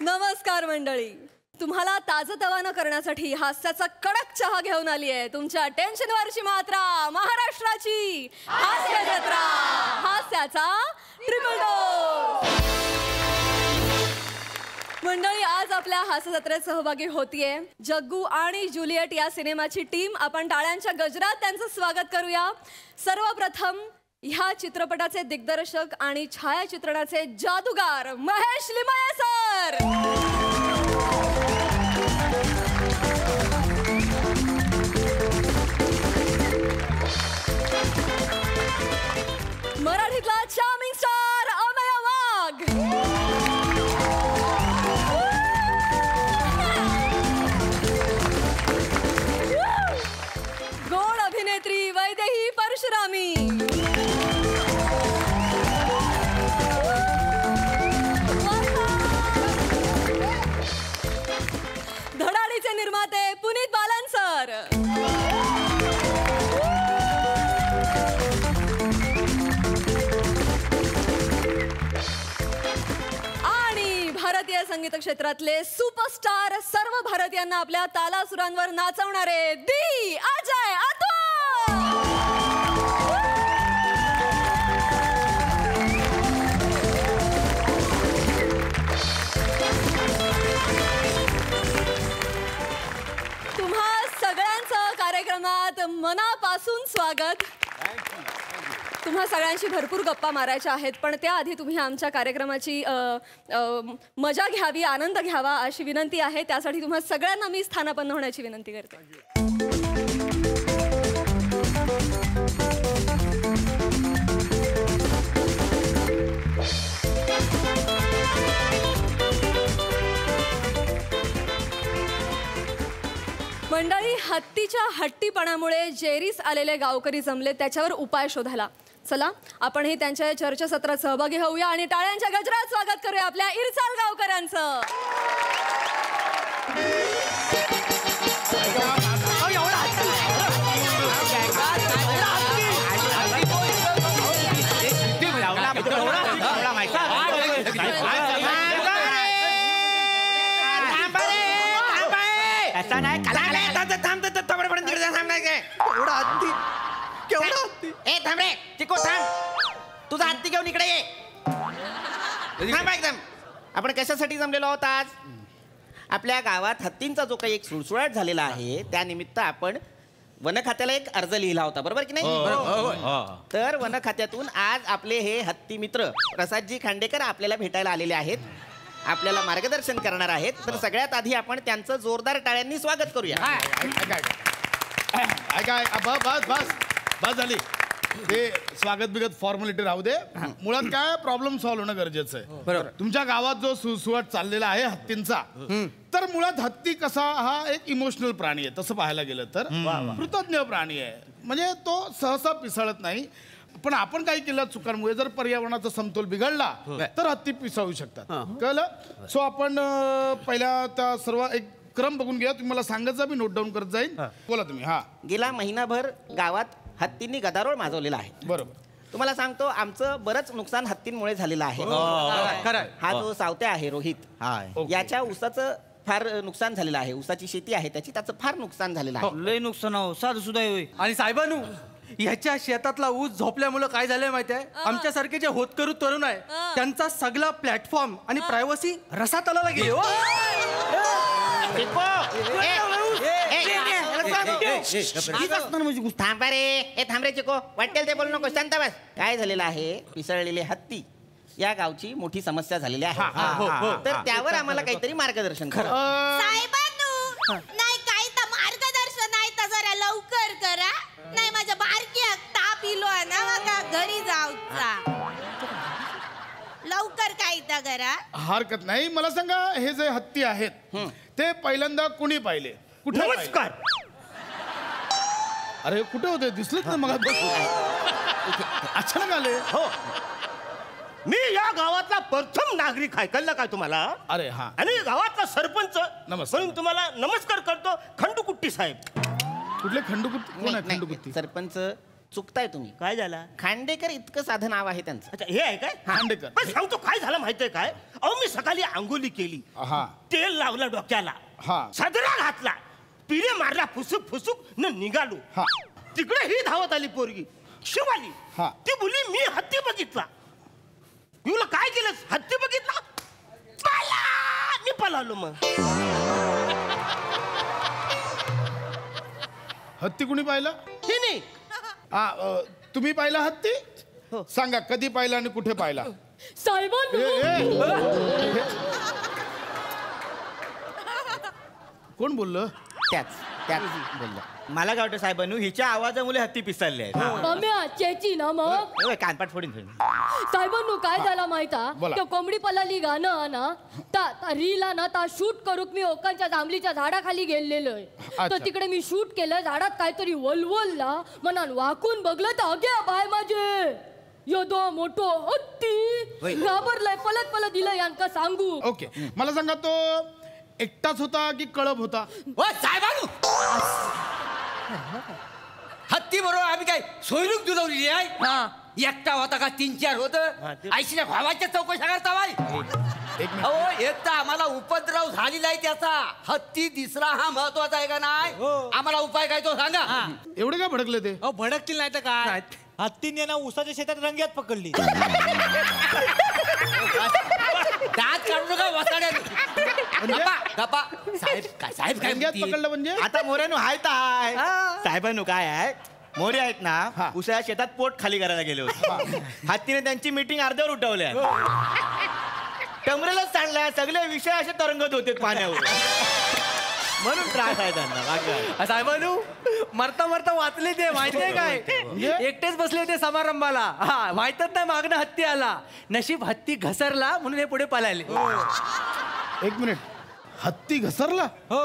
नमस्कार मंडळी, तुम्हाला ताजतवानं करण्यासाठी हास्याचा कडक चहा घेऊन आली आहे. तुमच्या टेन्शनवरची मात्रा, महाराष्ट्राची हास्य जत्रा, हास्याचा ट्रिपल डोस. मंडळी, आज आपल्या हास्य जत्रेत सहभागी होतीये जग्गू आणि जुलियट या सिनेमाची टीम. आपण टाळ्यांच्या गजरात त्यांचं स्वागत करूया. सर्वप्रथम ह्या चित्रपटाचे दिग्दर्शक आणि छायाचित्रणाचे जादूगार महेश लिमये सर. मराठीतला चार्मिंग स्टार अमेय वाघ. गोड अभिनेत्री वैदेही परशुरामी. धडाडीचे निर्माते पुनीत बालन सर. आणि भारतीय संगीत क्षेत्रातले सुपरस्टार, सर्व भारतीयांना आपल्या तालासुरांवर नाचवणारे दी अजय अतुल. तुम्हा सगळ्यांचं कार्यक्रमात मनापासून स्वागत. तुम्हा सगळ्यांशी भरपूर गप्पा मारायच्या आहेत, पण त्याआधी तुम्ही आमच्या कार्यक्रमाची मजा घ्यावी, आनंद घ्यावा अशी विनंती आहे. त्यासाठी तुम्हा सगळ्यांना मी स्थानापन्न होण्याची विनंती करते. मंडळी, हत्तीच्या हट्टीपणामुळे जेरीस आलेले गावकरी जमले त्याच्यावर उपाय शोधायला. चला आपण ही त्यांच्या चर्चासत्रात सहभागी होऊया आणि टाळ्यांच्या गजरात स्वागत करूया आपल्या इरसाल गावकऱ्यांचं. तुझा हत्ती घेऊन इकडे ये. एकदम आपण कशासाठी जमलेलो आहोत आज? आपल्या गावात हत्तींचा जो काही एक सुळसुळाट झालेला आहे त्यानिमित्त आपण वन खात्याला एक अर्ज लिहिला होता, बरोबर की नाही? तर वन खात्यातून आज आपले हे हत्ती मित्र प्रसादजी खांडेकर आपल्याला भेटायला आलेले आहेत, आपल्याला मार्गदर्शन करणार आहेत. तर सगळ्यात आधी आपण त्यांचं जोरदार टाळ्यांनी स्वागत करूया. बस झाली. ते स्वागत बिगत फॉर्मॅलिटी राहू दे. मुळात काय प्रॉब्लेम सॉल्व्ह होणं गरजेचं आहे. बरोबर. तुमच्या गावात जो सुळसुळाट चाललेला आहे हत्तींचा, तर मुळात हत्ती कसा हा एक इमोशनल प्राणी आहे तसं पाहायला गेलं तर. कृतज्ञ प्राणी आहे, म्हणजे तो सहसा पिसळत नाही. पण आपण काही केलं चुकांमुळे जर पर्यावरणाचा समतोल बिघडला तर हत्ती पिसाळू शकतात. कळलं? सो आपण पहिल्या त्या सर्व एक क्रम बघून घ्या. तुम्ही मला सांगत जा, मी नोट डाऊन करत जाईल. बोला तुम्ही. हा, गेला महिनाभर गावात हत्तींनी गदारोळ माजवलेला आहे. बरोबर. तुम्हाला सांगतो आमचं बरंच नुकसान हत्तींमुळे झालेलं आहे. हा जो सावत्या आहे रोहित, याच्या ऊसाचं फार नुकसान झालेलं आहे. ऊसाची शेती आहे त्याची, त्याचं फार नुकसान झालेलं आहे. लय नुकसान हो, साधं सुद्धा होय. आणि साहेबानू, ह्याच्या शेतातला ऊस झोपल्यामुळे काय झालंय माहितीये? आमच्यासारखे जे होतकरू तरुण आहे त्यांचा सगळा प्लॅटफॉर्म आणि प्रायव्हसी रसात आला गेली. थांबा रे, थांब रे चिको, वाटेल ते बोलू नको, शांत बस. काय झालेलं आहे, पिसळलेले हत्ती या गावची मोठी समस्या झालेली आहे. तर त्यावर आम्हाला काहीतरी मार्गदर्शन करा. नाही काही तर मार्गदर्शन आहे तर जरा लवकर करा. नाही माझ्या बारकी ताप इलो ना, मग घरी जाऊचा. लवकर काही तर करा. हरकत नाही. मला सांगा, हे जे हत्ती आहेत ते पहिल्यांदा कुणी पाहिले? कुठे? नमस्कार. अरे कुठे होते? दिसलेच ना मग. अचानक आले. हो, मी या गावातला प्रथम नागरिक आहे, कळलं काय तुम्हाला? अरे हा. आणि गावातला सरपंच नमस्कार. म्हणून तुम्हाला नमस्कार करतो, खंडूकुट्टी साहेब. कुठले खंडूकुट्टी? कोण आहे खंडूकुट्टी? सरपंच चुकताय तुम्ही. काय झाला? खांडेकर इतकं साधं नाव आहे त्यांचं. अच्छा हे आहे काय? खांडेकर. पण सांगतो काय झालं माहितीये काय, अहो मी सकाळी आंघोळी केली, हा तेल लावलं डोक्याला, हा. सदरा घातला, पिरे मारला, फुसुक फुसुक न निघालो. हा. तिकडे ही धावत आली पोरगी शिवाली. हा. ती बोलली मी हत्ती बघितला. मी बोललो काय केलंस? हत्ती बघितला? पाला! मी पळालो. मग हत्ती कुणी पाहिलं? हिने. तुम्ही पाहिला हत्ती? सांगा कधी पाहिला आणि कुठे पाहिला? साहेबांनो कोण बोललं? त्याच बोलला. मला काय वाटतं साहेबांनू, हिच्या आवाजामुळे हत्ती पिसाळले आहेत. मम्या चेची ना मग एवढं कानपाट फोडून ठेवून. साहेबांनो काय झाला माहिता? बोला. त्या कोंबडी पलाली गाणं ना ता रील ना ता शूट करूक मी ओकांच्या जांभलीच्या झाडाखाली गेलेलोय. अच्छा. तर तिकडे मी शूट केलं, झाडात काहीतरी वलवलला, मनान वाकून बघलं तर अगे बाय माझे योदो मोठो हत्ती घाबरलाय, पलत पलत दिलं यांका सांगू. ओके मला सांगा तो एकटाच होता की कळप होता? साहेबांनो हत्ती बरोबर आम्ही काय सोयरूक दुलवली आहे? एकटा होता का 3-4 होत? आईशीच्या भावाच्या चौकशा करता बाई. एक मिनिट. अहो एक तर आम्हाला उपद्रव झालेला आहे त्याचा. हत्ती दिसरा हा महत्वाचा आहे का नाही? आम्हाला उपाय काय तो सांगा. एवढे का भडकले ते? अहो भडकतील नाही तर काय, हत्तीने ना उसाच्या शेतात रंग्यात पकडली. दात काढू नका वसाड्यात. गप्पा साहेब साहेब काय रंग्यात म्हणतील? पकडलं म्हणजे? आता मोऱ्यानू हाय तर हाय. साहेबांनू काय आहे, मोरे आहेत ना उसाच्या शेतात पोट खाली करायला गेले होते. हत्तीने त्यांची मीटिंग अर्ध्यावर उठवल्या. टमरेलाच चाललाय, सगळे विषय असे तरंगत होते पाण्यावर, म्हणून त्रास आहे त्यांना. बाकी काय. साहेबानू मरता मरता वाचले ते माहितीये काय? एकटेच बसले ते समारंभाला. हा माहितच नाही मागणं हत्ती आला. नशीब हत्ती घसरला म्हणून हे पुढे पळाले. एक मिनिट, हत्ती घसरला? हो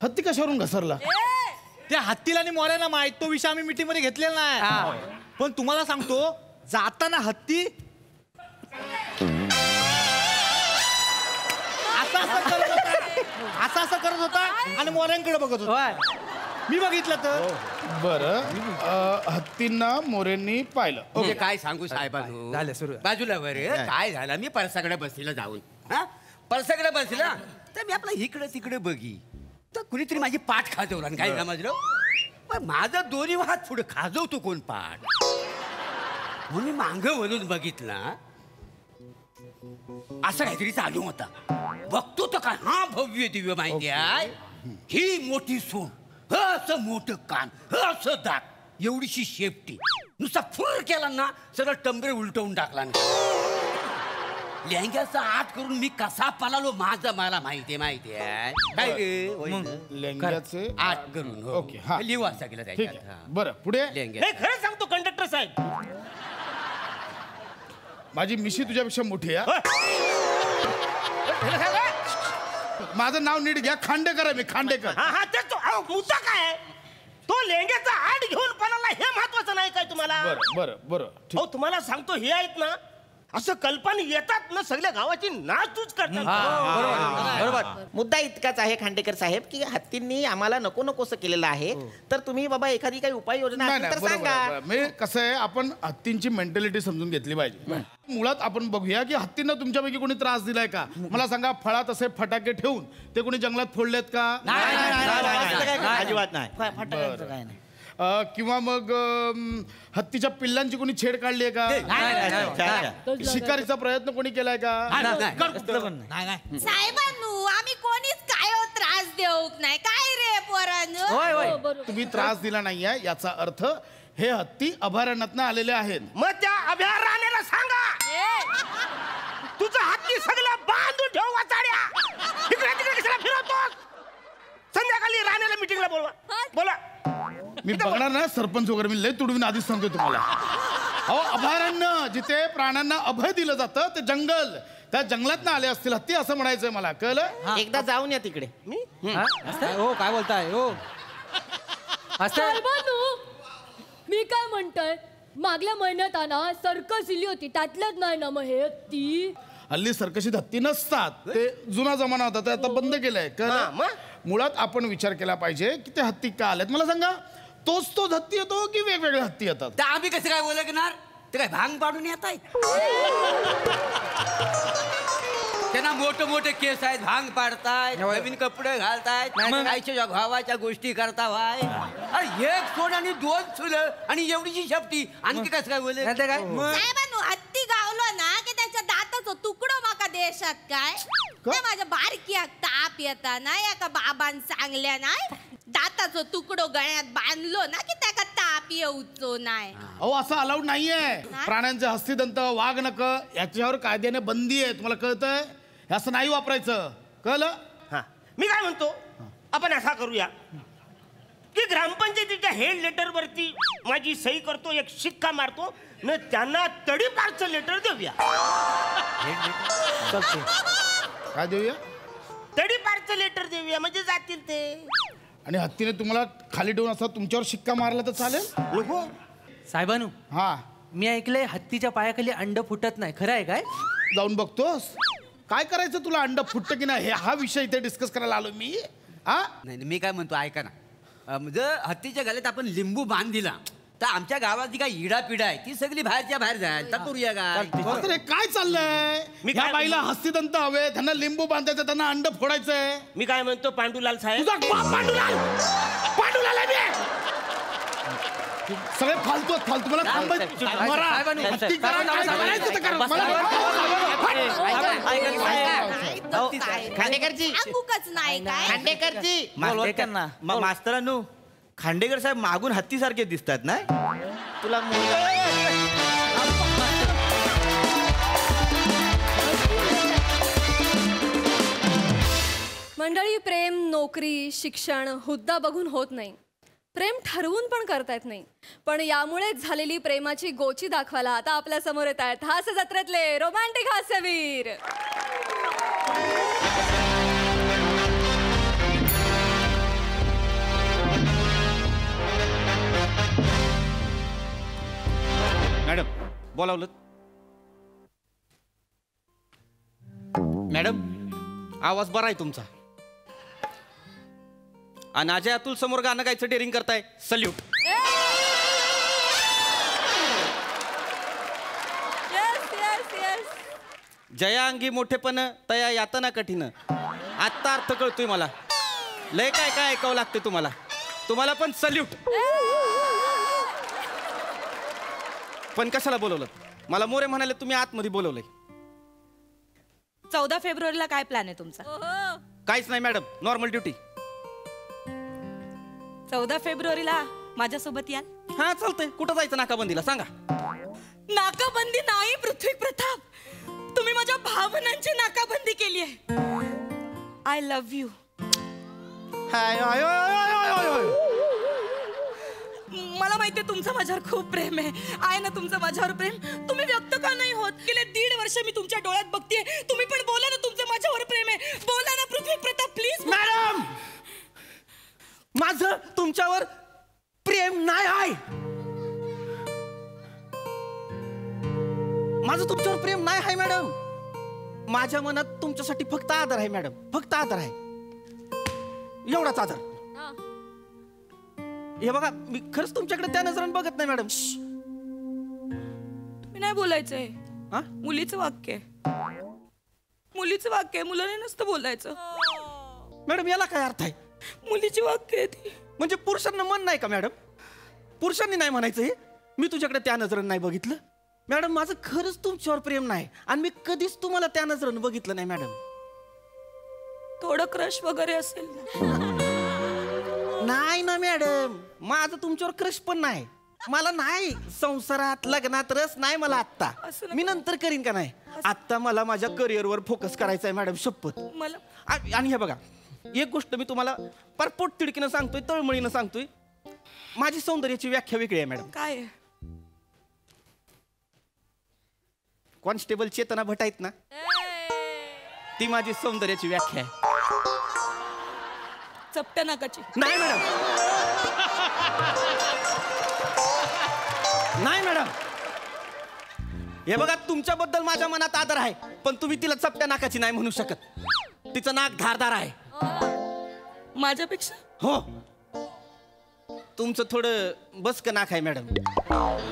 हत्ती कशावरून घसरला? त्या हत्तीला आणि मोऱ्याला माहित, तो विषय आम्ही मीटिंग मध्ये घेतलेला नाही. पण तुम्हाला सांगतो, जाताना हत्ती असं करत होता आणि मोऱ्यांकडे बघत होता. मी बघितलं तर. बरं हत्तींना मोरेंनी पाहिलं. म्हणजे काय सांगू साहेबांनो, झालं सुरू. बाजूला बरं काय झालं, मी परसाकडे बसलेला जाऊन परसाकडे बसला तर मी आपला इकडे तिकडे बघी तर कुणीतरी माझी पाठ खाजवला. आणि काय समजलं, पण माझा दोन्ही हात पुढे खाजवतो कोण पाठ, म्हणून मी मांग वळून बघितला. असं काहीतरी चालू होता. बघतो तर काय, हा भव्य दिव्य माहिती आहे, ही मोठी सून, असं मोठं कान, असं दात, एवढीशी शेपटी, नुसता फुर केला ना सगळं टंबरे उलटवून टाकला. लेंग्याचा आत करून मी कसा पळालो माझं मला माहिती आहे. काय रे लेंग्याचे आत करून. हो. ओके, हा. लिहू असा गेला ठीक त्याच्यात. आहे. हा. बरं पुढे. लेंग्या नाही खरं सांगतो कंडक्टर साहेब, माझी मिशी तुझ्यापेक्षा मोठी आहे. माझं नाव नीट घ्या, खांडेकर आहे मी, खांडेकर. हा हा तेच तो. अहो मुद्दा काय आहे? तो लेंग्याचा आड घेऊन पळाला हे महत्वाचं नाही काय तुम्हाला? बरं ठीक. अहो तुम्हाला सांगतो, हे आहेत ना असं कल्पना येतात ना सगळ्या गावाची नाचूच करतात. बरोबर. मुद्दा इतकाच आहे खांडेकर साहेब की हत्तींनी आम्हाला नको नकोसं केलेलं आहे. तर तुम्ही बाबा एखादी काही उपाययोजना नाही असेल नाही तर बरोबर आहे. सांगा. म्हणजे कसं आहे, आपण हत्तींची मेंटॅलिटी समजून घेतली पाहिजे. मुळात आपण बघूया की हत्तींना तुमच्यापैकी कोणी त्रास दिलाय का? मला सांगा, फळात असे फटाके ठेवून ते कोणी जंगलात फोडलेत का? असलं काय अजिबात नाही. फटाक्यांचं काय नाही. किंवा मग हत्तीच्या पिल्लांची कोणी छेड काढली आहे का? अच्छा. शिकारीचा प्रयत्न कोणी केलाय का? नाही साहेबांनो आम्ही कोणीच काय त्रास देऊक नाही. काय रे पोरांनो? होय होय. बरोबर. तुम्ही त्रास दिला नाहीये याचा अर्थ हे हत्ती अभयारण्यातनं आलेले आहेत. मग त्या अभयारण्याला सांगा, तुझं हत्ती सगळं बांधून ठेव वाचाड्या. इकडे तिकडे कशाला फिरवतोस? संध्याकाळी राण्याला मीटिंगला बोला. मी बघणार ना सरपंच वगैरे, मी लय तुडवीन आधीच सांगतो तुम्हाला. अहो अभयारण्य जिथे प्राण्यांना अभय दिलं जातं ते जंगल, त्या जंगलात आले असतील हत्ती असं म्हणायचंय मला, कळलं? एकदा जाऊन या तिकडे. हो काय बोलताय? हो असं साहेबांनो मी काय म्हणतोय, मागल्या महिन्यात ना सर्कस इली होती, त्यातल्याच नाही ना मग हे हत्ती? हल्ली सर्कशीत हत्ती नसतात, ते जुना जमाना होता, ते आता बंद केलंय. कळलं? मुळात आपण विचार केला पाहिजे की ते हत्ती का आलेत. मला सांगा, तोच हत्ती येतो की वेगवेगळे हत्ती येतात? तर आम्ही कसं काय ओळखणार? ते काय भांग पाडून येत आहेत? त्यांना मोठे मोठे केस आहेत, भांग पाडतायत, नवीन कपडे घालतायत, आईच्या भावाच्या गोष्टी करता भाई. अरे एक सोड आणि 2 चुलं आणि एवढीची शेपटी, आणखी कसं काय बोले काय? साहेबांनो हत्ती गावलो ना की त्याच्या दाताचो तुकडो माका देशात काय ते माझ्या बारक्याक ताप येता ना एका बाबान सांगल्या नाही दाताचो तुकडो गळ्यात बांधलो ना की त्याका ताप येऊचो नाही. अहो असं अलाउड नाहीये. प्राण्यांचे हस्तिदंत, वाघ नख याच्यावर कायद्याने बंदी आहे. तुम्हाला कळतंय? हे असं नाही वापरायचं, कळलं? हा मी काय म्हणतो, आपण असा करूया की ग्रामपंचायतीच्या हेड लेटर वरती माझी सही करतो, एक शिक्का मारतो न त्यांना तडीपारचं लेटर देऊया. काय देऊया? तडीपारचं लेटर देऊया म्हणजे जातील ते. आणि हत्तीने तुम्हाला खाली ठेवून असं तुमच्यावर शिक्का मारला तर चालेल? नको. साहेबानू, हा, मी ऐकलंय हत्तीच्या पायाखाली अंड फुटत नाही, खरं आहे काय? जाऊन बघतोस? काय करायचं तुला? अंड फुटतं की नाही हा विषय इथे डिस्कस करायला आलो मी. हा नाही मी काय म्हणतो ऐका ना, जर हत्तीच्या गळ्यात आपण लिंबू बांध दिला तर आमच्या गावात जी काय इडा पिढा आहे ती सगळी बाहेरच्या बाहेर जाईल. तर करूया काय? बरं तर हे काय चाललंय? मी या काय बाईला हस्तिदंत हवे, त्यांना लिंबू बांधायचं, त्यांना अंड फोडायचंय. मी काय म्हणतो पांडुलाल साहेब, तुझा बाप पांडुलाल, पांडुलाल आहे मी. सगळे फालतू फालतू मला थांबायचं. मरा. हत्ती करा, काय करायचं ते करा. खांडेकरजी, अंगुकच नाही काय खांडेकरजी, मास्तरांनो, खांडेकर साहेब मागून हत्तीसारखे दिसतात ना. तुला मंडळी, प्रेम नोकरी, शिक्षण, हुद्दा बघून होत नाही. प्रेम ठरवून पण करता येत नाही. पण यामुळेच झालेली प्रेमाची गोची दाखवायला आता आपल्या समोर येत आहेत हास्य जत्रेतले रोमॅन्टिक हास्यवीर. मॅडम बोलावलं. मॅडम आवाज बरा आहे तुमचा. आणि अजय अतुल समोर गाणं गायचं डेअरिंग करताय. सल्यूट. जया अंगी मोठेपण तया यातना कठीण. आत्ता अर्थ कळतोय मला. लय काय काय ऐकावं लागते तुम्हाला. तुम्हाला पण सल्यूट. पण कशाला बोलवलं? मला मोरे म्हणाले तुम्ही आतमध्ये बोलवलंय. 14 फेब्रुवारीला काय प्लॅन आहे तुमचा? काहीच नाही मॅडम, नॉर्मल ड्युटी. 14 फेब्रुवारीला माझ्यासोबत याल? हा चालतंय. कुठं जायचं नाकाबंदीला सांगा. नाकाबंदी नाही पृथ्वी प्रताप, तुम्ही माझ्या भावनांची नाकाबंदी केली आहे. I love you. मला माहितीये तुमचं माझ्यावर खूप प्रेम आहे ना, तुमचं माझ्यावर प्रेम. तुम्ही व्यक्त का नाही होत? गेले 1.5 वर्ष मी तुमच्या डोळ्यात बघतेय. तुम्ही पण बोला ना, तुमचं माझ्यावर प्रेम आहे. बोला ना पृथ्वी प्रताप प्लीज. मॅडम माझं तुमच्यावर प्रेम नाही आहे. माझं तुमच्यावर प्रेम नाही आहे मॅडम. माझ्या मनात तुमच्यासाठी फक्त आदर आहे मॅडम, फक्त आदर आहे. एवढाच आदर. हे बघा मी खरंच तुमच्याकडे त्या नजरेने बघत नाही मॅडम. मी नाही बोलायचंय. मुलीचं वाक्य आहे, मुलीचं वाक्य आहे, मुलाने नसतं बोलायचं. मॅडम याला काय अर्थ आहे? मुलीची वाक्य आहे ती. म्हणजे पुरुषांना मन नाही का मॅडम? पुरुषांनी नाही म्हणायचं हे? मी तुझ्याकडे त्या नजरेने नाही बघितलं मॅडम. माझं खरंच तुमच्यावर प्रेम नाही आणि मी कधीच तुम्हाला त्या नजरेने बघितलं नाही मॅडम. थोडं क्रश वगैरे असेल नाही ना मॅडम, माझं तुमच्यावर क्रश पण नाही. मला नाही संसारात लग्नात रस नाही मला आत्ता. मी नंतर करीन का नाही. आत्ता मला माझ्या करिअरवर फोकस करायचा आहे मॅडम, शपथ. मला आणि हे बघा एक गोष्ट मी तुम्हाला परपोट तिडकीनं सांगतोय, तळमळीनं सांगतोय. माझी सौंदर्याची व्याख्या वेगळी आहे मॅडम. काय आहे? कॉन्स्टेबल चेतना भट आहेत ना, ती माझी सौंदर्याची व्याख्या आहे. चपट्या नाकाची नाही मॅडम, नाही मॅडम. हे बघा तुमच्याबद्दल माझ्या मनात आदर आहे, पण तुम्ही तिला चपट्या नाकाची नाही म्हणू शकत. तिचं नाक धारदार आहे. माझ्यापेक्षा? हो, तुमचं थोडं बसकं नाक आहे मॅडम.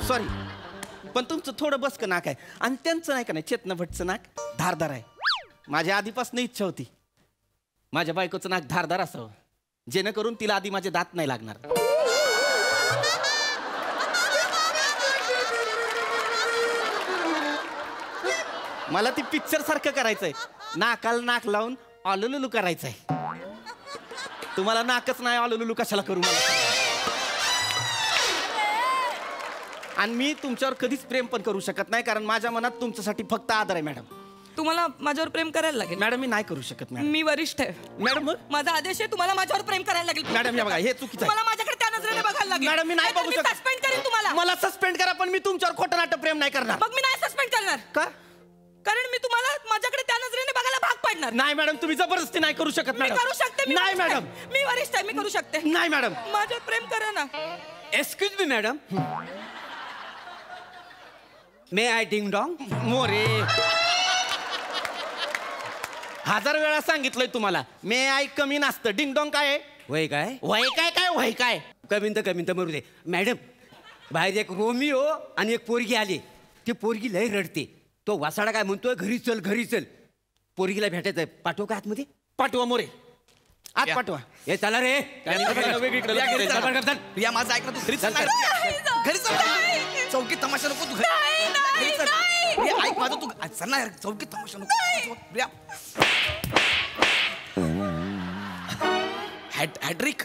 सॉरी, पण तुमचं थोडं बसकं नाक आहे. आणि त्यांचं नाही का नाही, चेतना भटचं नाक धारदार आहे. माझ्या आधीपासून इच्छा होती माझ्या बायकोचं नाक धारदार असावं, जेणेकरून तिला आधी माझे दात नाही लागणार. मला ती पिक्चर सारखं करायचंय, नाकाला नाक लावून ऑलुलुलू करायचंय. तुम्हाला नाकच नाही, ऑलुलुलू कशाला करू मला. आणि मी तुमच्यावर कधीच प्रेम पण करू शकत नाही, कारण माझ्या मनात तुमच्यासाठी फक्त आदर आहे. मॅडम तुम्हाला माझ्यावर प्रेम करायला लागेल. मॅडम मी नाही करू शकत. मॅडम मी वरिष्ठ आहे. मॅडम माझा आदेश आहे, तुम्हाला माझ्यावर प्रेम करायला लागेल. मॅडम हे बघा, हे चुकीचं आहे. मला माझ्याकडे त्या नजरेने बघायला लागेल. मॅडम मी नाही बघू शकत. सस्पेंड करेन तुम्हाला. मला सस्पेंड करा, पण मी तुमच्यावर खोटं नाटक प्रेम नाही करणार. मग मी नाही सस्पेंड करणार. का? कारण मी तुम्हाला माझ्याकडे त्या नजरेने बघायला भाग पाडणार. नाही मॅडम, तुम्ही जबरदस्ती नाही करू शकत. मी करू शकते. नाही मॅडम, मी वरिष्ठ आहे, मी करू शकते. नाही मॅडम, माझ्यावर प्रेम करा ना. Excuse me madam, may I ding dong? More 1000 वेळा सांगितलंय तुम्हाला, मे आय कमी नसतं. डिंग डॉंग काय आहे? वय काय? वय काय काय वय काय? कमीन तर मरू दे. मॅडम बाहेर एक रोमिओ आणि एक पोरगी आली. ती पोरगी लय रडते. तो वासाडा काय म्हणतोय, घरी चल घरी चल. पोरगीला भेटायचंय, पाठवू का आतमध्ये? पाठवा मोरे, आत पाठवा. हे चला रे. प्रिया माझं ऐक ना, तू घरी चल ना. घरी चल ना. चौकीत तमाशा नको तू. घरी चल. प्रिया ऐक माझं, तू चल ना. चौकीत तमाशा नको. प्रिया हॅट्रिक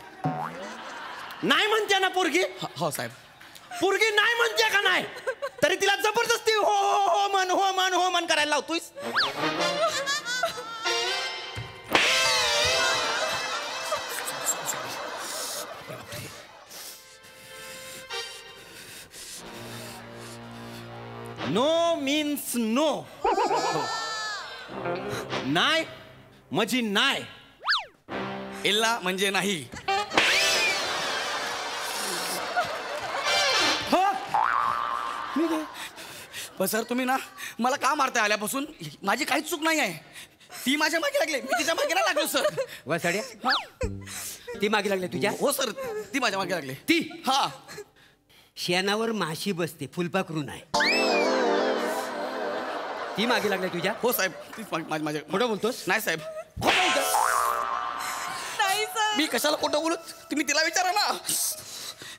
नाही म्हणते ना पोरगी? हो साहेब. पोरगी नाही म्हणते का नाही, तरी तिला जबरदस्ती हो हो हो मन हो मन हो मन करायला लावतोयस. No means no. नाही म्हणजे नाही. इल्ला म्हणजे नाही. पण सर तुम्ही ना मला का मारताय? आल्यापासून माझी काहीच चूक नाही आहे. ती माझ्या मागे लागली, मी तिच्या मागे नाही लागलो सर. वासाड्या ती मागे लागली तुझ्या? हो सर, ती माझ्या मागे लागली. ती हा शेणावर माशी बसते, फुलपाखरू नाही. ती मागे लागली तुझ्या? हो साहेब, तीच माझ्या. खोटं बोलतोस? नाही साहेब, खोटं बोलतोय. नाही सर, मी कशाला खोटं बोलू? तुम्ही तिला विचारा ना.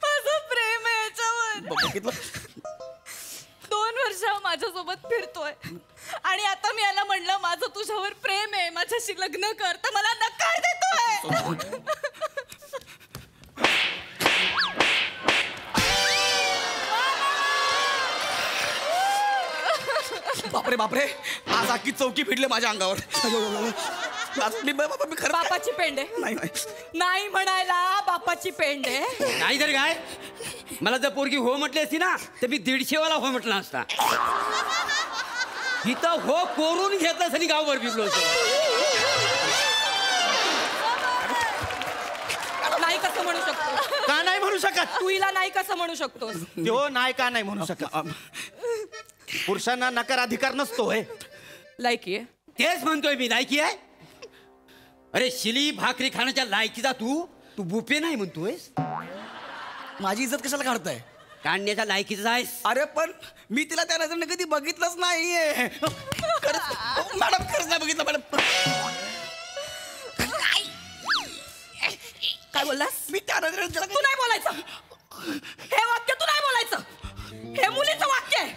माझं प्रेम आहे याच्यावर. बघितलं, 2 वर्ष माझ्यासोबत फिरतोय आणि आता मी याला म्हणलं माझं तुझ्यावर प्रेम आहे, माझ्याशी लग्न कर, तर मला नकार देतोय. बापरे बापरे, आज अख्खी चौकी फिरले माझ्या अंगावर. मी खरं बापाची पेंड आहे. नाही नाही म्हणायला बापाची पेंड आहे. नाही तर काय, मला जर पोरगी हो म्हटली असती ना तर मी 150 वाला हो म्हटला असता. इथं हो कोरून घेतलं आणि गावभर फिरलो होतो. नाही कसं म्हणू शकतो? का नाही म्हणू शकत? तू हिला नाही कसं म्हणू शकतोस? तो नाही का नाही म्हणू शकत? पुरुषांना नकार अधिकार नसतो. हे लायकी आहे. तेच म्हणतोय मी, लायकी आहे. अरे शिली भाकरी खाण्याच्या लायकीचा तू बुफे नाही म्हणतोयस? माझी इज्जत कशाला काढताय? काढण्याच्या लायकीचा आहेस. अरे पण मी तिला त्या नजरेने कधी बघितलंच नाहीये. मॅडम खरंच नाही बघितलं मॅडम. काय बोललास? मी त्या नजरेने तू नाही बोलायचं. हे वाक्य तू नाही बोलायचं. हे मुलीचं वाक्य आहे.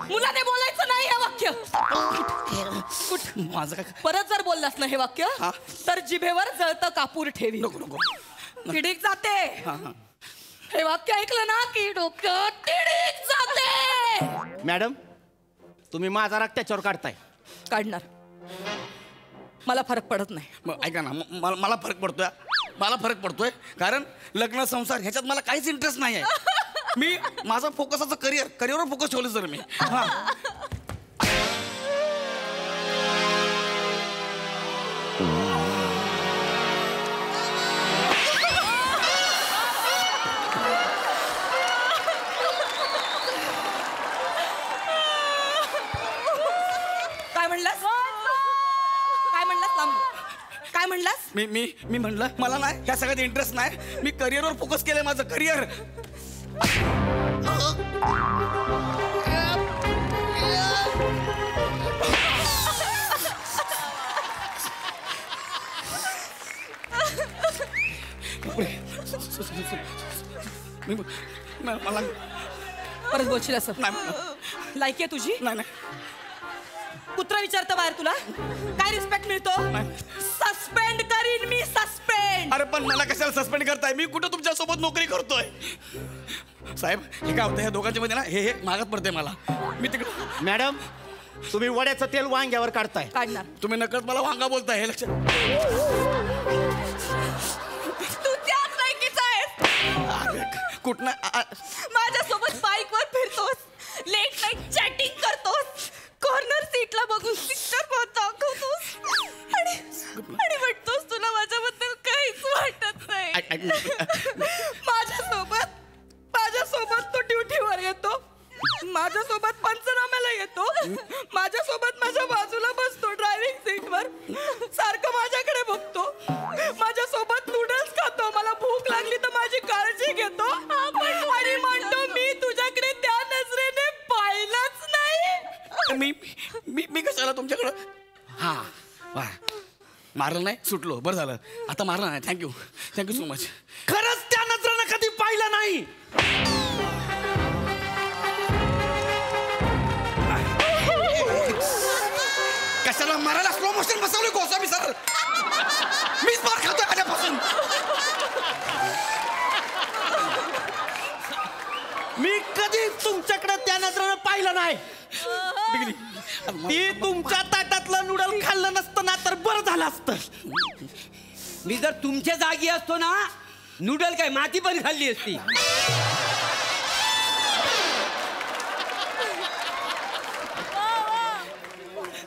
मुलाने बोलायचं नाही हे वाक्य. माझं काय? परत जर बोललास ना हे वाक्य तर जिभेवर जळतं कापूर ठेवी. नको नको. किडीक जाते. हे वाक्य ऐकलं ना की डोक्यात किडीक जाते. मॅडम तुम्ही माझा राग त्याच्यावर काढताय. काढणार. मला फरक पडत नाही. मग ऐका ना, मला फरक पडतोय. मला फरक पडतोय कारण लग्न संसार ह्याच्यात मला काहीच इंटरेस्ट नाही आहे. मी माझा फोकसाचं करिअरवर फोकस ठेवलं सर मी. काय म्हणलास? काय म्हणलास? काय म्हणलास? मी म्हणलं मला नाही ह्या सगळ्यात इंटरेस्ट नाही. मी करिअरवर फोकस केलंय, माझं करिअर. मला परत बोलशील असं? लायकी आहे तुझी? नाही कुत्रा विचारतं बाहेर तुला काय रिस्पेक्ट मिळतो? सस्पेंड करीन मी, सस्पेंड. अरे पण मला कशाला सस्पेंड करताय? मी कुठं तुमच्या सोबत नोकरी करतोय? साहेब हे काय होतं, ह्या दोघांच्या मध्ये ना हे मागत पडते मला. मी तिकडे. मॅडम तुम्ही वड्याचं तेल वांग्यावर काढताय. काढणार. तुम्ही नकळत मला वांगा बोलताय हे लक्षात. तू त्याच लायकीचा आहेस. कुठनं माझ्यासोबत बाईकवर फिरतोस, लेट नाईट चॅटिंग करतोस, कॉर्नर सीटला बघून पिक्चर दाखवतोस आणि म्हणतोस तुला माझ्याबद्दल काहीच वाटत नाही. माझ्यासोबत तो ड्युटीवर येतो, माझ्यासोबत पंचनाम्याला येतो, माझ्यासोबत माझ्या बाजूला बसतो ड्रायव्हिंग सीटवर, सारखं माझ्याकडे बघतो, माझ्यासोबत नूडल्स खातो, मला भूक लागली तर माझी काळजी घेतो आणि म्हणतो मी तुझ्याकडे त्या नजरेने पाहिलंच नाही. मी कशाला तुमच्याकडं. हा वा मारलं नाही, सुटलो, बरं झालं. आता मारलं नाही. Thank you so much. खरंच त्या नजरेनं कधी पाहिलं नाही. कशाला मारायला स्लो मोशन बसवलं गोसावी सर. मीच मार खातोय आल्यापासून. मी कधी तुमच्याकडे त्या नजरेनं पाहिलं नाही. ती तुमच्या ताटातलं नूडल खाल्लं नसतं ना तर बरं झालं असतं. मी जर तुमच्या जागी असतो ना, नूडल काय माती पण खाल्ली असती.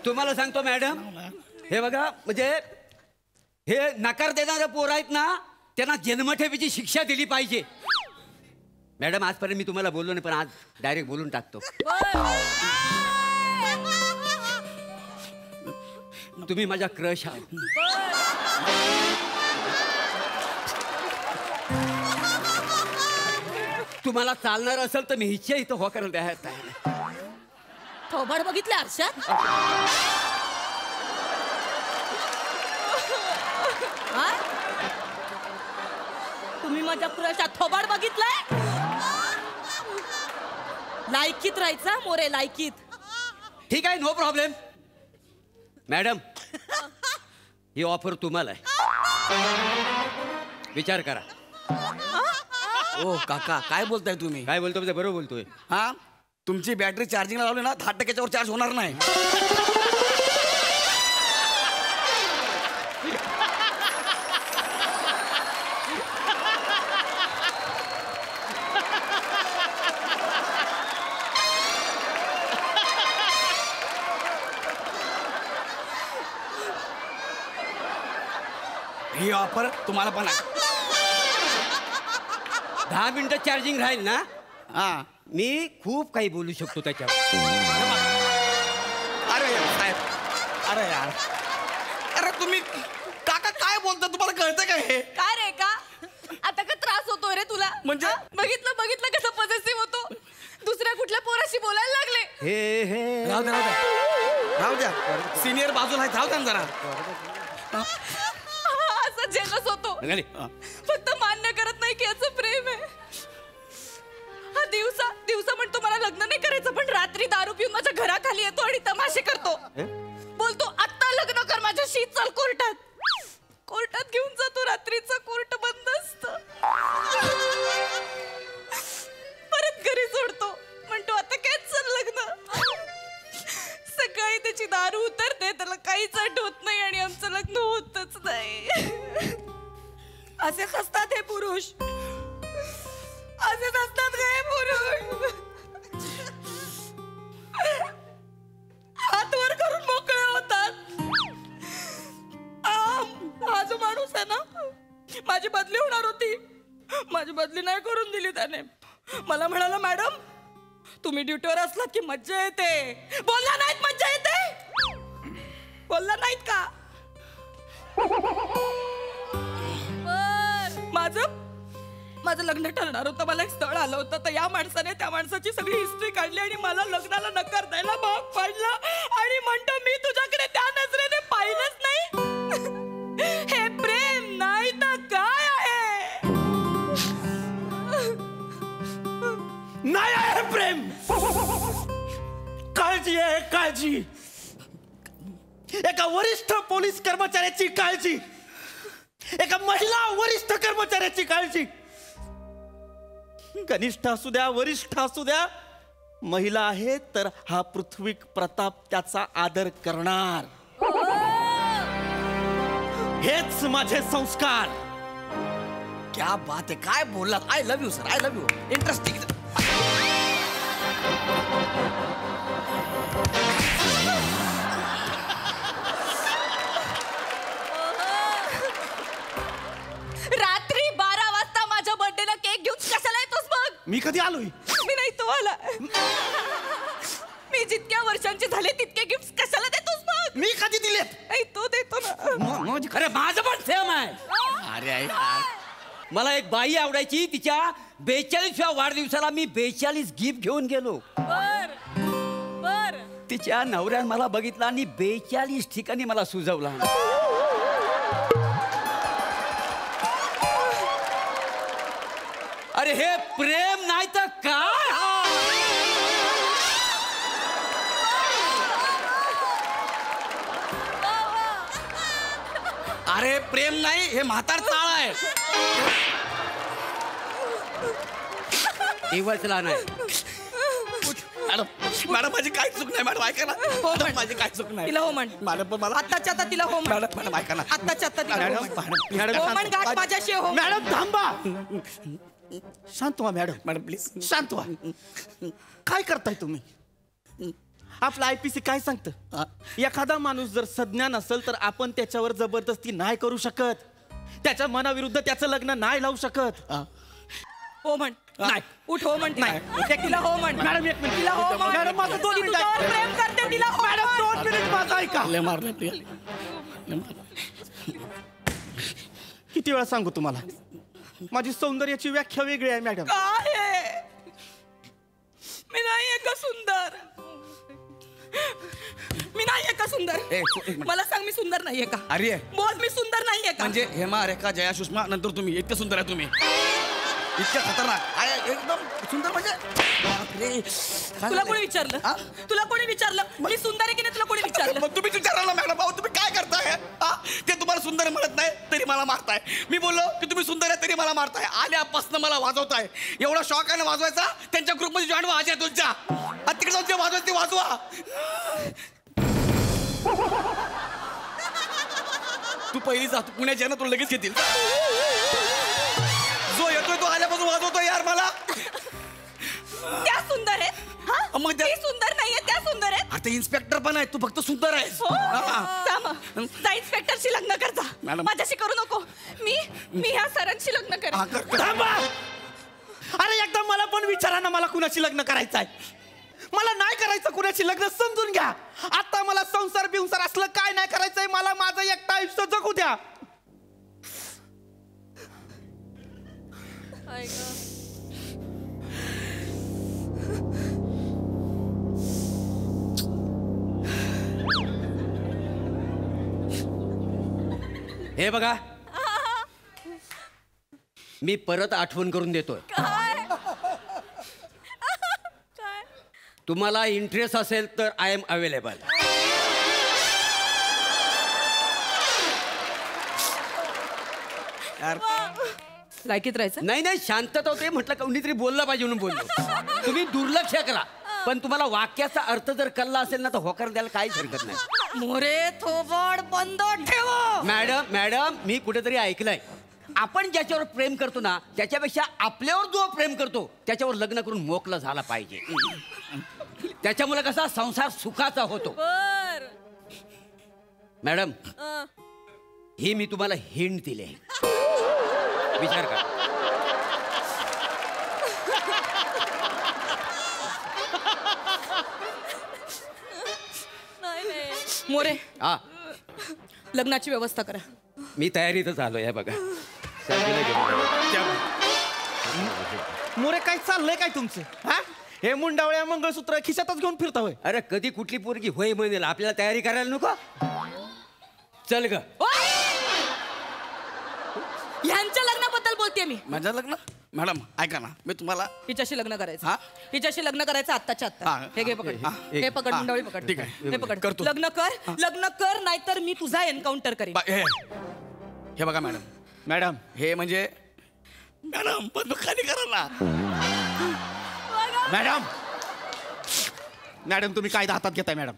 तुम्हाला सांगतो मॅडम, हे बघा, म्हणजे हे नकार देणारे पोर आहेत ना, त्यांना जन्मठेपेची शिक्षा दिली पाहिजे. मॅडम आजपर्यंत मी तुम्हाला बोललो नाही, पण आज डायरेक्ट बोलून टाकतो. तुम्ही माझा क्रश आहात. तुम्हाला चालणार असेल तर मी इच्छा इथं हो करायला द्यायला तयार. थोबाड बघितलं आरशात? तुम्ही माझ्या क्रशात थोबाड बघितलंय? लायकीत राहायचा मोरे, लायकीत. ठीक आहे, नो प्रॉब्लेम. मॅडम ही ऑफर तुम्हाला आहे, विचार करा. ओ काका काय बोलताय तुम्ही? काय बोलतो बरोबर बोलतोय. हा तुमची बॅटरी चार्जिंगला लावली ना 10% चार्ज होणार नाही. ही ऑफर तुम्हाला पण आहे. 10 मिनिटं चार्जिंग राहील ना, हा मी खूप काही बोलू शकतो त्याच्यावर. अरे साहेब, अरे तुम्ही काका काय बोलता, तुम्हाला कळतं काय हे? काय रे का आता का त्रास होतोय रे तुला? म्हणजे? बघितलं कसं पॉझिटिव्ह होतो, दुसऱ्या कुठल्या पोराशी बोलायला लागले. हे राहू द्या सिनियर बाजूला आहे, जाऊ द्या जरा. असं जेलस होतो, फक्त मान्य करत नाही की याचं प्रेम आहे. हा दिवसा म्हणतो मला लग्न नाही करायचं, पण रात्री दारू पिऊन माझ्या घराखाली येतो आणि तमाशे करतो. बोलतो आत्ता लग्न कर माझ्याशी, चल कोर्टात घेऊन जातो. रात्रीचं कोर्ट बंद असतं, परत घरी सोडतो, म्हणतो आता कॅन्सल लग्न. सकाळी त्याची दारू उतरते, त्याला काहीच आठवत नाही आणि आमचं लग्न होतच नाही. असेच असतात हे पुरुष, असेच असतात हे पुरुष. हात वर करून मोकळे होतात. हा जो माणूस आहे ना, माझी बदली होणार होती, माझी बदली नाही करून दिली त्याने. मला म्हणाला मॅडम तुम्ही ड्युटीवर असलात की मज्जा येते. बोलला नाहीत मज्जा येते, बोलला नाहीत का? माझं लग्न ठरणार होतं, मला एक स्थळ आलं होतं, तर या माणसाने त्या माणसाची सगळी हिस्ट्री काढली आणि मला लग्नाला नकार द्यायला भाग पाडला आणि म्हणतो मी तुझ्याकडे त्या नजरेने पाहिलंच नाही. हे प्रेम नाही तर काय आहे? काळजी, एका वरिष्ठ पोलीस कर्मचाऱ्याची काळजी, एका महिला वरिष्ठ कर्मचाऱ्याची काळजी. कनिष्ठ असू द्या, वरिष्ठ असू द्या, महिला आहे तर हा पृथ्वी प्रताप त्याचा आदर करणार. हेच माझे संस्कार. क्या बात आहे, काय बोललात. I love you sir, I love you. Interesting. रात्री 12 वाजता माझ्या बर्थडेला केक घेऊन कशाला येतोस मग? मी कधी आलोय? मी नाही तो आला. मी जितक्या वर्षांचे झाले तितके गिफ्ट कशाला देतोस मग? मी कधी दिलेत? नाही तो देतो ना. अरे माझं पण सेम आहे. अरे यार, मला एक बाई आवडायची, तिच्या 42व्या वाढदिवसाला मी 42 गिफ्ट घेऊन गेलो. बर बर. तिच्या नवऱ्यानं मला बघितला आणि 42 ठिकाणी मला सुजवला. अरे हे प्रेम नाही तर काय? अरे प्रेम नाही, हे म्हातार चाळ आहे. दिवसला नाही. मॅडम, मॅडम माझी काही चूक नाही. मॅडम ऐका ना, माझी काही चूक नाही. तिला हो म्हण. मॅडम पण मला आत्ताच्या आता तिला हो म्हण. मॅडम ऐका ना. आत्ताच्या आता तिला हो मॅडम म्हण. मॅडम हो म्हण, गाठ माझ्याशी हो. मॅडम थांबा. शांत व्हा मॅडम. मॅडम प्लीज शांत व्हा. काय करताय तुम्ही? आपलं IPC काय सांगतं? एखादा माणूस जर सज्ञान असेल तर आपण त्याच्यावर जबरदस्ती नाही करू शकत. त्याच्या मनाविरुद्ध त्याचं लग्न नाही लावू शकत. हो म्हण. नाही. उठ हो म्हण. नाही. तिला हो म्हण. मॅडम एक मिनिट. तिला हो म्हण. मॅडम माझं 2 ती मिनिट तुझ्यावर प्रेम करते. तिला हो मॅडम म्हण. 2 मिनिट माझं ऐका. किती वेळा सांगू तुम्हाला, माझी सौंदर्याची व्याख्या वेगळी आहे मॅडम. काय आहे? मी नाही का सुंदर? मी नाहीये का सुंदर? मला सांग, मी सुंदर नाहीये का? अरे बोल, मी सुंदर नाहीये का? म्हणजे हेमा, रेखा, जया, सुषमा नंतर तुम्ही इतकं सुंदर आहे. तुम्ही इतकं खतरनाक आहे, एकदम सुंदर. म्हणजे बापरे. तुला कोणी विचारलं? तुला कोणी विचारलं मी सुंदर आहे की नाही? तुला कोणी विचारलं? मग तुम्ही विचारायला मॅडम, भाऊ तुम्ही काय करताय? ते तुम्हाला सुंदर म्हणत नाही तरी मला मारताय. मी बोललो की तुम्ही सुंदर आहे तरी मला मारताय. आल्यापासून मला वाजवताय. एवढा शॉक आहे ना वाजवायचा. त्यांच्या ग्रुपमध्ये जॉईन व्हा. अजय तुमच्या तिकडे जाऊन जे वाजवायचं ते वाजवा. तू पहिली जा, तू पुण्याची आहे ना, तुला लगेच घेतील. जो येतोय तो आल्यापासून वाजवतो यार मला. त्या सुंदर आहेत. मग ती सुंदर नाहीये, त्या सुंदर आहेत. आता इन्स्पेक्टर पण आहे, तू फक्त सुंदर आहेस. जा इन्स्पेक्टरशी लग्न कर जा. मॅडम. माझ्याशी करू नको. मी ह्या सरांशी लग्न करेन. थांबा. अरे एकदा मला पण विचारा ना, मला कुणाशी लग्न करायचं आहे. मला नाही करायचं कुणाशी लग्न, समजून घ्या. आता मला संसार बिंसार असलं काय नाही करायचंय. मला माझं एकटा आयुष्य जगू द्या. हे बघा, मी परत आठवण करून देतोय. तुम्हाला इंटरेस्ट असेल तर आय एम अवेलेबल. लायकीत राहायचं नाही नाही, शांतता होते. म्हटलं कोणीतरी बोललं पाहिजे म्हणून बोललो. तुम्ही दुर्लक्ष करा, पण तुम्हाला वाक्याचा अर्थ जर कळला असेल ना तर होकार द्यायला काहीच हरकत नाही. मोरे थोबड बंद ठेव. मॅडम मी कुठेतरी ऐकलंय, आपण ज्याच्यावर प्रेम करतो ना त्याच्यापेक्षा आपल्यावर जो प्रेम करतो त्याच्यावर लग्न करून मोकळं झाला पाहिजे. त्याच्यामुळे कसा संसार सुखाचा होतो. मॅडम, ही मी तुम्हाला हिंट दिले, विचार करा. मोरे, हा, लग्नाची व्यवस्था करा. मी तयारीतच आलोय. आहे बघा, मोरे काय चाललंय काय तुमचं? हा, हे मुंडावळ्या मंगळसूत्र खिशातच घेऊन फिरता होय? अरे कधी कुठली पोरगी होय म्हणेल, आपल्याला तयारी करायला नको? चल ग. ह्यांच्या लग्नाबद्दल बोलते मी. माझं लग्न? मॅडम ऐका ना, मी तुम्हाला हिच्याशी लग्न करायचं. हा? हिच्याशी लग्न करायचं आत्ताच्या आत्ता. हा. हे घे पकड. हा. हे पकड, मंडळी पकड. ठीक आहे. हे पकड. करतो. लग्न कर नाहीतर मी तुझा एन्काउंटर करेन. हे बघा मॅडम, मॅडम हे म्हणजे मॅडम पण खाली करा ना. मॅडम मॅडम तुम्ही कायदा हातात घेताय मॅडम.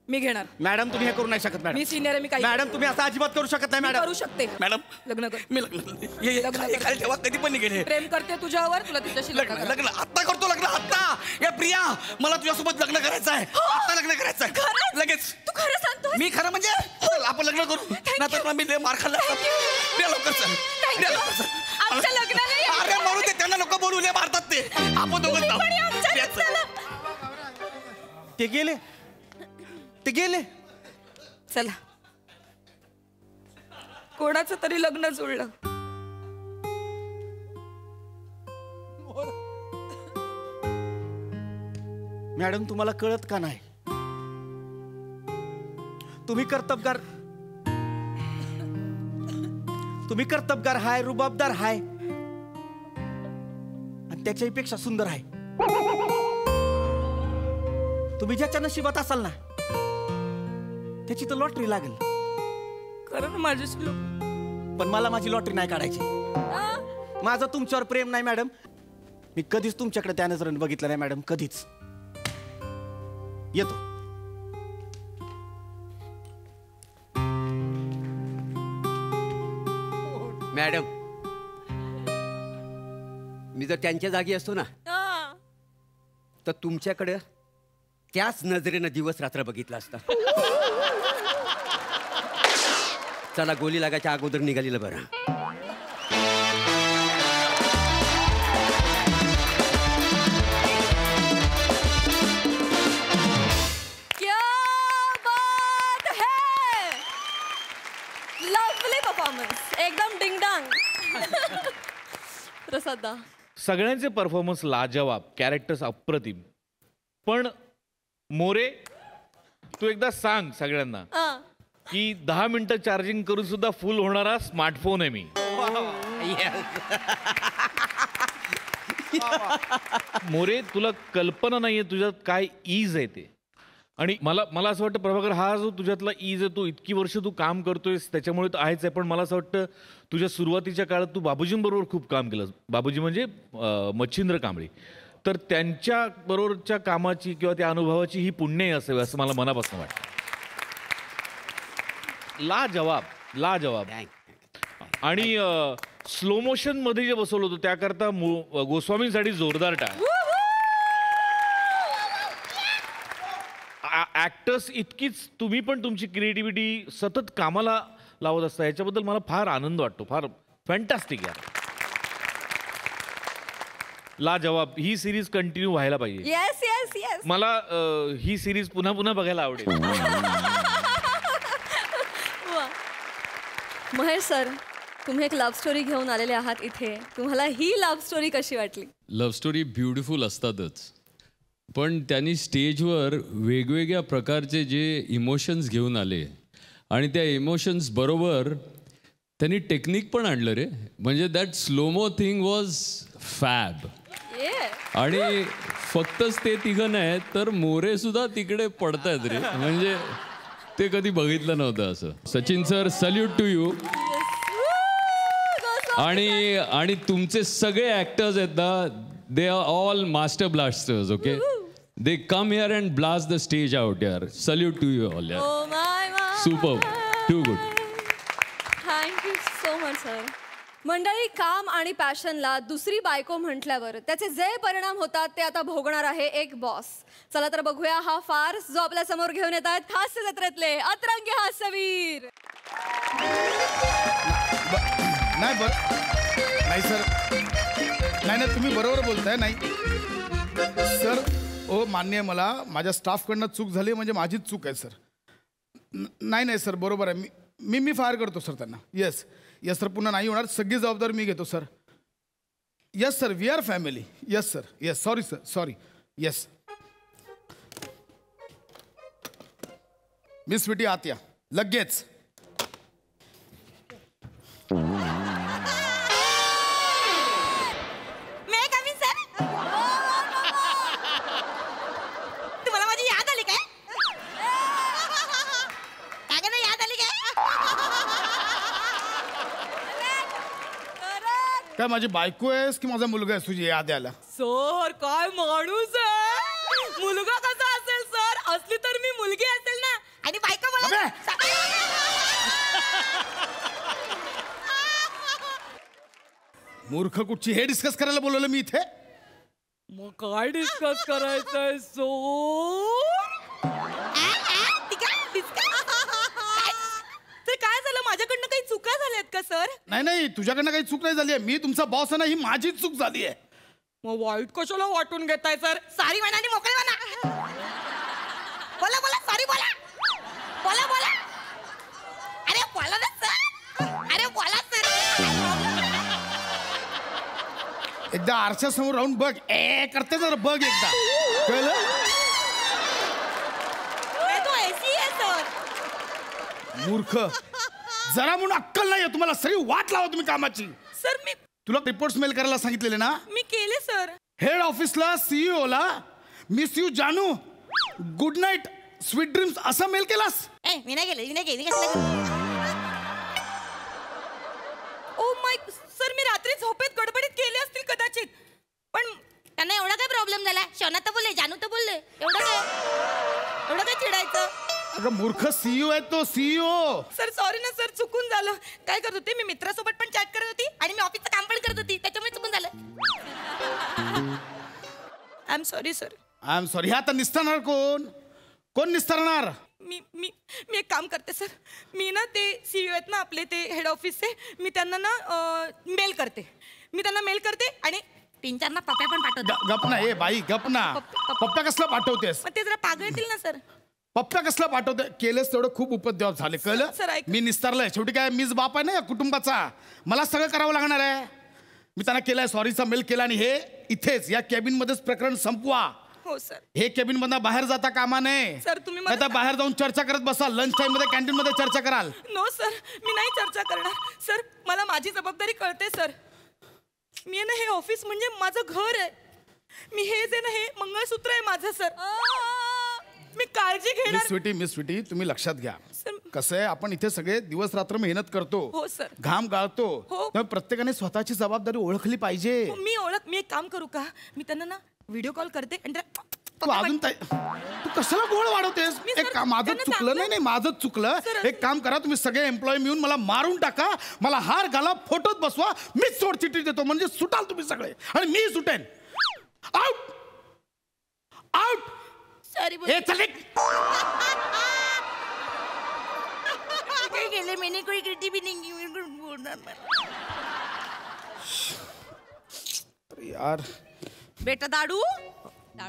मी घेणार. मॅडम तुम्ही हे करू नाही शकत मॅडम. मी सिनियर आहे. मी काही मॅडम तुम्ही असं अजिबात करू शकत नाही मी मॅडम. करू शकते. मॅडम लग्न कर. मी लग्न खाली ठेवा, कधी पण निघेल. प्रेम करते तुझ्यावर, तुला तिच्याशी लग्न लग्न करायचं. लग्न आत्ता करतो लग्न आत्ता. या प्रिया मला तुझ्यासोबत लग्न करायचं आहे. आत्ता लग्न करायचं आहे लगेच. तू खरं सांगतो. मी खरं म्हणजे चल, आपण लग्न करू. नाहीतर मी लय मार खाल्ला. प्रिया लवकर चल. प्रिया लवकर चल. आमच्या लग्नाला अरे म्हणू दे त्यांना, लोक बोलू नये मारतात ते. आपण दोघं जाऊ. प्रिया, चल. ते गेले, ते गेले. चला, कोणाचं तरी लग्न जुळलं. मॅडम तुम्हाला कळत का नाही? तुम्ही कर्तबगार हाय, रुबाबदार हाय आणि त्याच्याही पेक्षा सुंदर आहे. तुम्ही ज्याच्या नशिबात असाल ना त्याची तर लॉटरी लागेल. खरं ना माझ्याशी पण मला माझी लॉटरी नाही काढायची. माझं तुमच्यावर प्रेम नाही मॅडम. मी कधीच तुमच्याकडे त्या नजरेने बघितलं नाही मॅडम, कधीच. येतो. मॅडम मी जर त्यांच्या जागी असतो ना तर तुमच्याकडे त्याच नजरेनं दिवस रात्र बघितला असता. चला, गोली लागायच्या अगोदर निघालेलं बरं. क्या बात है! लवली परफॉर्मन्स, एकदम डिंगडांग. प्रसादा, सगळ्यांचे परफॉर्मन्स लाजवाब, कॅरेक्टर्स अप्रतिम. पण मोरे, तू एकदा सांग सगळ्यांना की 10 मिनिटं चार्जिंग करून सुद्धा फुल होणारा स्मार्टफोन आहे मी. मोरे, तुला कल्पना नाहीये तुझ्यात काय ईज आहे ते. आणि मला असं वाटतं प्रभाकर, हा जो तुझ्यातला ईज आहे, तू इतकी वर्ष तू काम करतोयस त्याच्यामुळे तर आहेच आहे. पण मला असं वाटतं तुझ्या सुरुवातीच्या काळात तू बाबूजींबरोबर खूप काम केलं. बाबूजी म्हणजे मच्छिंद्र कांबळे. तर त्यांच्या बरोबरच्या कामाची किंवा त्या अनुभवाची ही पुण्यही असावी असं मला मनापासून वाटतं. लाजवाब. आणि स्लो मोशन मध्ये जे बसवलं होतं त्याकरता गोस्वामींसाठी जोरदार टाळ. ऍक्टर्स इतकीच तुम्ही पण तुमची क्रिएटिव्हिटी सतत कामाला लावत असता, याच्याबद्दल मला फार आनंद वाटतो. फार फॅन्टॅस्टिक यार. लाजवाब. ही सिरीज कंटिन्यू व्हायला पाहिजे. Yes yes yes. मला ही सिरीज पुन्हा पुन्हा बघायला आवडेल. महेश सर, तुम्ही एक लव्ह स्टोरी घेऊन आलेले आहात इथे. तुम्हाला ही लव्ह स्टोरी कशी वाटली? लव्ह स्टोरी ब्युटिफुल असतातच, पण त्यांनी स्टेजवर वेगवेगळ्या प्रकारचे जे इमोशन्स घेऊन आले आणि त्या इमोशन्स बरोबर त्यांनी टेक्निक पण आणलं रे. म्हणजे that slomo thing was fab. आणि फक्तच ते तिघं नाही तर मोरे सुद्धा तिकडे पडतायत रे. म्हणजे ते कधी बघितलं नव्हतं असं. Sachin sir, salute to you. आणि तुमचे सगळे ऍक्टर्स आहेत ना, they are all master blasters. Okay, they come here and blast the stage out यार. सल्यूट टू यू ऑल यार. Super, too good. Thank you so much sir. मंडळी, काम आणि पॅशनला दुसरी बायको म्हटल्यावर त्याचे जे परिणाम होतात ते आता भोगणार आहे एक बॉस. चला तर बघूया हा फार्स जो आपल्या समोर घेऊन येतात हास्य जत्रेतले अतरंगी हास्यवीर. नाही सर, नाही तुम्ही बरोबर बोलताय. नाही सर, ओ मान्य आहे मला, माझ्या स्टाफकडनं चूक झाली म्हणजे माझीच चूक आहे सर. नाही सर, बरोबर आहे. मी फायर करतो सर त्यांना. येस सर, पुन्हा नाही होणार. सगळी जबाबदारी मी घेतो sir. Yes sir, we are family. Yes sir, yes. Sorry sir, sorry. Yes miss Sweety, आत या लगेच. काय माझी बायको आहेस की माझा मुलगा आहेस तुझी याद यायला? सर काय माणूस आहे. मुलगा कसा असेल सर? असली तर मी मुलगी असेल ना. आणि बायका मला मूर्ख कुठची हे डिस्कस करायला बोलवलं मी इथे? मग काय डिस्कस करायचंय सर? काय झालं? माझ्याकडनं काही चुका झाल्यात का सर? नाही तुझ्याकडनं काही चूक नाही झाली आहे. मी तुमचा बॉस आहे ना, ही माझी चूक झाली आहे. मग वाईट कशाला वाटून घेताय सर? सॉरी म्हणा आणि मोकळे म्हणा. बोला बोला सॉरी बोला. बोला बोला. अरे बोला ना सर. अरे बोला सर. एकदा आरशा समोर राहून बघ. करते जरा बघ एकदा. कळलं? तो ऐसी आहे सर. मूर्ख. जरा म्हणून अक्कल नाही आहे तुम्हाला. सगळी वाट लावा तुम्ही कामाची. सर मी तुला रिपोर्ट्स मेल करायला सांगितलेले ना? मी केले सर. हेड ऑफिसला, सीईओ ला मिस यू जानू, गुड नाईट, स्वीट ड्रीम्स असा मेल केलास? मी नाही केलं. ओ माय सर, मी रात्री झोपेत गडबडीत केले असतील कदाचित. पण त्यांना एवढा काय प्रॉब्लेम झाला? शोना तर बोलले, जानू तर बोलले. एवढं काय चिडायचं? अगं मूर्ख, सीईओ आहे तो, सीईओ. सर सॉरी ना सर, चुकून झालं. काय करत होते मी? मित्रासोबत पण चॅट करत होती आणि मी ऑफिसचं काम पण करत होती, त्याच्यामुळे चुकून झालं. I am sorry sir. I am sorry. हे आता निस्तारणार कोण? कोण निस्तारणार? मी मी मी एक काम करते सर. मी ना ते सीईओ आहेत ना आपले, ते हेड ऑफिसचे, मी त्यांना ना मेल करते. आणि 3-4 ना पप्प्या पण पाठवते. गप ना. ए बाई गप ना. पप्प्या कसला पाठवतेस? मग ते जरा पागळ येतील ना सर. पप्प्या कसला पाठवते? केलेस तेवढं खूप उपद्व्याप झाले. सर, कळलं? ऐक. मी निस्तारलंय. शेवटी काय मीच बाप आहे ना या कुटुंबाचा. मला सगळं करावं लागणार आहे. मी त्यांना केलाय, सॉरीचा मेल केला. आणि हे इथेच या केबिन मध्येच प्रकरण संपवा. हो सर. हे केबिन मधनं बाहेर जाता कामा नये. सर तुम्ही आता बाहेर जाऊन चर्चा करत बसा. लंच टाइम मध्ये कॅन्टीन मध्ये चर्चा कराल. नो सर, मी नाही चर्चा करणार. सर मला माझी जबाबदारी कळते सर. मी ना हे ऑफिस म्हणजे माझं घर आहे. मी हे जे ना हे मंगळसूत्र आहे माझं सर. मी काळजी घेणार. मिस स्वीटी तुम्ही लक्षात घ्या. कसं आहे, आपण इथे सगळे दिवस रात्र मेहनत करतो. हो सर. घाम गाळतो. हो. त्यामुळे प्रत्येकाने स्वतःची जबाबदारी ओळखली पाहिजे. मी एक काम करू का? मी त्यांना ना व्हिडिओ कॉल करते आणि तू अजून तू कशाला गोळ वाढवतेस? एक माझं चुकलं. नाही माझंच चुकलं. एक काम करा, तुम्ही सगळे एम्प्लॉय मिळून मला मारून टाका. मला हार घाला, फोटोत बसवा. मीच सोडचिठ्ठी देतो, म्हणजे सुटाल तुम्ही सगळे आणि मी सुटेन. Out out. सॉरी हे चले. काय केले मैंने? कोई गिट्टी भी नहीं बोलणार यार. बेटा दाडू.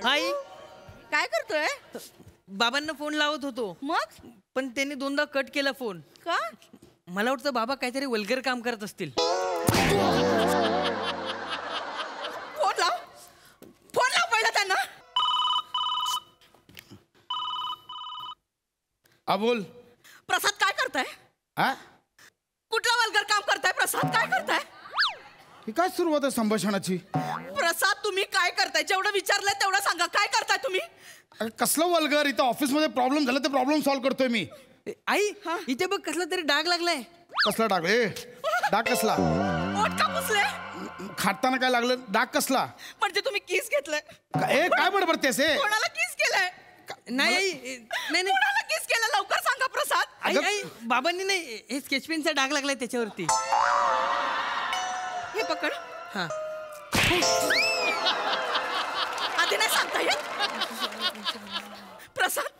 आई काय करतोय? बाबांना फोन लावत होतो. मग पण त्यांनी 2दा कट केला फोन. का? मला वाटतं बाबा काहीतरी वल्गर काम करत असतील. फोन लाव पहिला त्यांना. बोल. प्रसाद काय करताय? कुठला वल्गर काम करताय प्रसाद? काय करताय? ही काय सुरुवात आहे संभाषणाची? प्रसाद तुम्ही काय करताय? जेवढं विचारलंय तेवढं सांगा. काय करताय तुम्ही? कसलं वल्गर? इथं ऑफिसमध्ये प्रॉब्लेम झाला, ते प्रॉब्लेम सॉल्व्ह करतोय मी. आई इथे बघ कसला तरी डाग लागलाय. कसला डाग? डाग कसला? ओठ का पुसले? खाताना काय लागलं? डाग कसला? म्हणजे तुम्ही किस घेतलंय? काय बडबडतेस? कोणाला किस केलंय? नाही कोणाला किस केलं? लवकर सांगा प्रसाद. आई बाबांनी नाही, हे स्केचपेनचा डाग लागलाय त्याच्यावरती. हे पकड. हा. आधी नाही सांगता येत? प्रसाद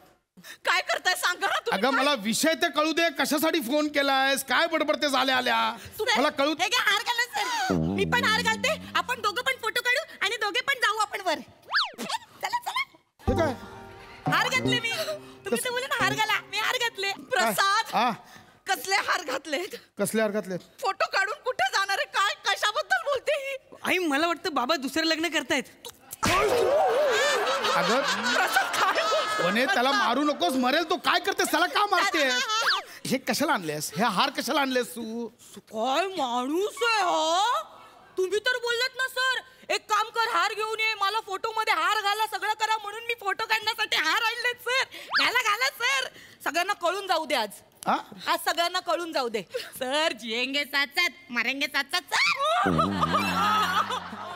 काय करताय सांगा ना तुम्ही. अगं मला विषय ते कळू दे. कशासाठी फोन केलायस? काय बडबडतेस आल्या मला कळू. हे काय हार घालत सर? मी पण हार घालते. आपण दोघं पण फोटो काढू आणि दोघे पण जाऊ आपण वर. चला चला. हे काय? हार घातले मी. तुम्ही तर बोलले ना हार घाला. मी हार घातले. प्रसाद कसले हार घातलेत? कसले हार घातलेत? फोटो काढून कुठे जाणार आहे? काय कशाबद्दल बोलते ही? आई मला वाटतं बाबा दुसरं लग्न करतायत. अगं वने, त्याला मारू नकोस, मरेल तो. काय करतेस त्याला? का मारते? हे कशाला आणलेस? हे हार कशाला आणलेस तू? काय माणूस आहे हो? तुम्ही तर बोललात ना सर, एक काम कर, हार घेऊन ये, मला फोटो मध्ये हार घाला, सगळं करा, म्हणून मी फोटो काढण्यासाठी हार आणलेत सर. घाला घाला सर. सगळ्यांना कळून जाऊ दे आज. आज सगळ्यांना कळून जाऊ दे. सर जिएंगे साथ साथ मरेंगे साथ साथ.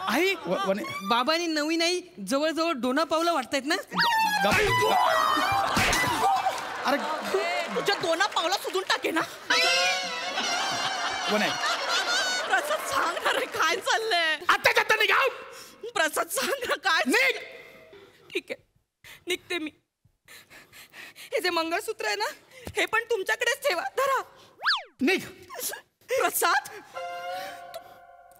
आई बाबांनी नवीन आई जवळजवळ डोना पावलं वाटतायत ना. अरे तुझ्या दोना पावला सुधून टाके ना. प्रसाद सांग ना रे काय चाललंय. आता निघा. प्रसाद सांग ना काय. ठीक आहे निघते मी. हे जे मंगळसूत्र आहे ना हे पण तुमच्याकडेच ठेवा. धरा. निघ. प्रसाद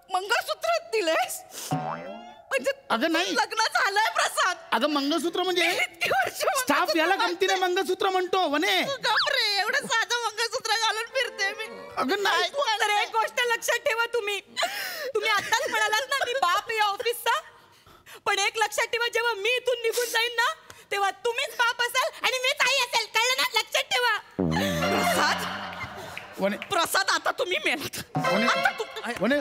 मंगळसूत्र दिलेस म्हणजे अगं नाही लग्न झालंय प्रसाद. अगं मंगळसूत्र म्हणजे स्टाफ याला गमतीने मंगळसूत्र म्हणतो वने. गपरे एवढं साधं मंगळसूत्र घालून फिरते मी. अगं नाही तर एक गोष्ट लक्षात ठेवा तुम्ही आताच म्हणालात ना मी बाप या ऑफिसचा. पण एक लक्षात ठेवा जेव्हा मी इथून निघून जाईन ना तेव्हा तुम्हीच बाप असाल आणि मीच आई असेल. कळलं ना. लक्षात ठेवा. प्रसाद आता तुम्ही मेलात. वने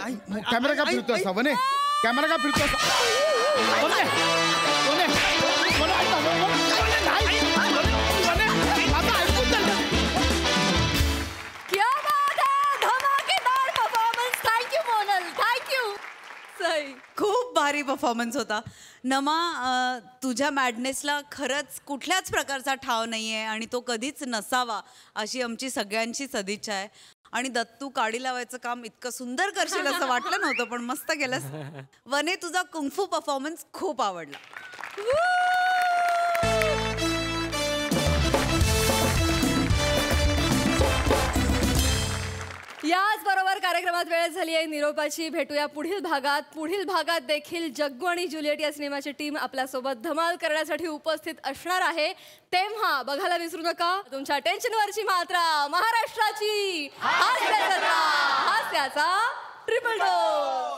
कॅमेरा का फिरतो असा. वने कॅमेरा का फिरतो असा. क्या बात है. धमाकेदार performance. Thank you Monal. Thank you. Sai खूप भारी परफॉर्मन्स होता. नमा तुझ्या मॅडनेसला खरंच कुठल्याच प्रकारचा ठाव नाही आहे आणि तो कधीच नसावा अशी आमची सगळ्यांची सदिच्छा आहे. आणि दत्तू काडी लावायचं काम इतकं सुंदर करशील असं वाटलं नव्हतं पण मस्त केलंस. वने तुझा कुंगफू परफॉर्मन्स खूप आवडला. याच बरोबर कार्यक्रमात वेळ झाली आहे निरोपाची. भेटूया पुढील भागात. पुढील भागात देखील जग्गू आणि जुलियट या सिनेमाची टीम आपल्यासोबत धमाल करण्यासाठी उपस्थित असणार आहे. तेव्हा बघायला विसरू नका तुमच्या टेन्शनवरची मात्रा महाराष्ट्राची हास्याचा ट्रिपल डोस.